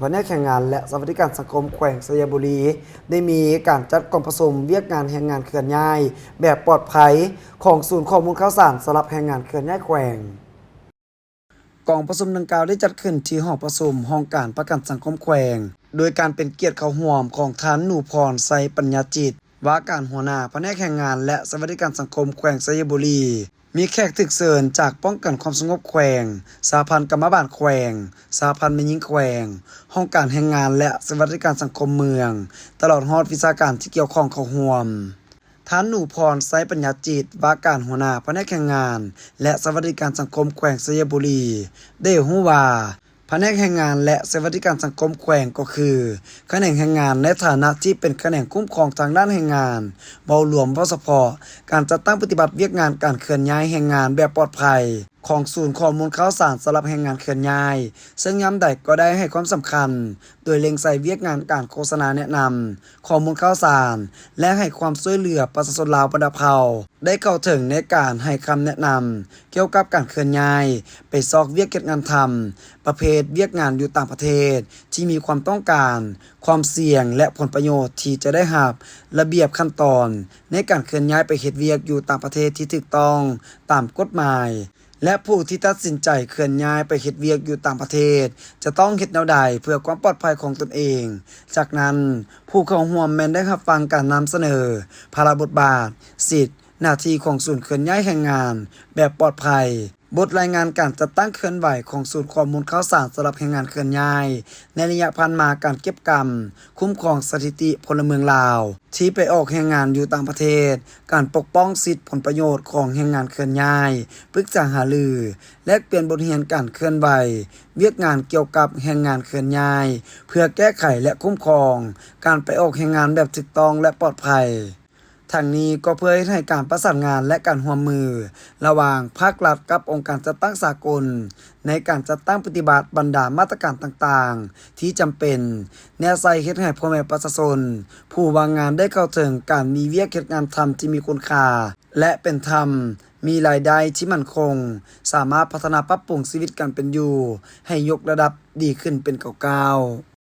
แผนกแรงงานและสวัสดิการสังคมแขวงสระบุรีได้มีการจัดกองประชุมเวียกงานแรงงานเคลื่อนย้ายแบบปลอดภัยของศูนย์ข้อมูลข่าวสารสำหรับแรงงานเคลื่อนย้ายแขวงกองประชุมดังกล่าวได้จัดขึ้นที่ห้องประชุมห้องการประกันสังคมแขวงโดยการเป็นเกียรติเข้าร่วมของท่านหนูพรไซปัญญาจิตว่าการหัวหน้าแผนกแรงงานและสวัสดิการสังคมแขวงสระบุรีมีแขกถึกเชิญจากป้องกันความสงบแขวงสหพันธ์กรรมบาลแขวงสหพันธ์แม่หญิงแขวงห้องการแรงงานและสวัสดิการสังคมเมืองตลอดฮอดวิชาการที่เกี่ยวข้องเข้าร่วมท่านหนูพรไซปัญญาจิตว่าการหัวหน้าแผนกแรงงานและสวัสดิการสังคมแขวงสระบุรีได้รู้ว่าแผนกแรงงานและสวัสดิการสังคมแขวงก็คือแขนงแรงงานในฐานะที่เป็นแขนงคุ้มครองทางด้านแรงงานเบารวมเฉพาะการจัดตั้งปฏิบัติเวียกงานการเคลื่อนย้ายแรงงานแบบปลอดภัยของศูนย์ข้อมูลข่าวสารสำหรับแรงงานเคลื่อนย้ายซึ่งย้ำใดก็ได้ให้ความสำคัญโดยเล็งใส่เวียกงานการโฆษณาแนะนำข้อมูลข่าวสารและให้ความช่วยเหลือประชาชนลาวบรรดาเผ่าได้เข้าถึงในการให้คำแนะนำเกี่ยวกับการเคลื่อนย้ายไปซอกเวียกเก็บงานทำประเภทเวียกงานอยู่ต่างประเทศที่มีความต้องการความเสี่ยงและผลประโยชน์ที่จะได้รับระเบียบขั้นตอนในการเคลื่อนย้ายไปเฮ็ดเวียกอยู่ต่างประเทศที่ถูกต้องตามกฎหมายและผู้ที่ตัดสินใจเคลื่อนย้ายไปเฮ็ดเวียกอยู่ต่างประเทศจะต้องเฮ็ดแนวใดเพื่อความปลอดภัยของตนเองจากนั้นผู้เข้าร่วมแม้นได้รับฟังการนำเสนอภาระบทบาทสิทธิหน้าที่ของศูนย์เคลื่อนย้ายแรงงานแบบปลอดภัยบทรายงานการจัดตั้งเคลื่อนไหวของศูนย์ข้อมูลข่าวสารสำหรับแรงงานเคลื่อนย้ายในระยะผ่านมาการเก็บกรรมคุ้มครองสถิติพลเมืองลาวที่ไปออกแรงงานอยู่ต่างประเทศการปกป้องสิทธิผลประโยชน์ของแรงงานเคลื่อนย้ายปรึกษาหารือและเปลี่ยนบทเรียนการเคลื่อนไหวเวียกงานเกี่ยวกับแรงงานเคลื่อนย้ายเพื่อแก้ไขและคุ้มครองการไปออกแรงงานแบบถูกต้องและปลอดภัยทางนี้ก็เพื่อให้การประสานงานและการร่วมมือระหว่างภาครัฐกับองค์การจัดตั้งสากลในการจัดตั้งปฏิบัติบรรดามาตรการต่างๆที่จำเป็นแนวใส่เฮ็ดให้พ่อแม่ประชาชนผู้วางงานได้เข้าถึงการมีเวียกเฮ็ดงานทำที่มีคุณค่าและเป็นธรรมมีรายได้ที่มั่นคงสามารถพัฒนาปรับปรุงชีวิตการเป็นอยู่ให้ยกระดับดีขึ้นเป็นก้าวๆ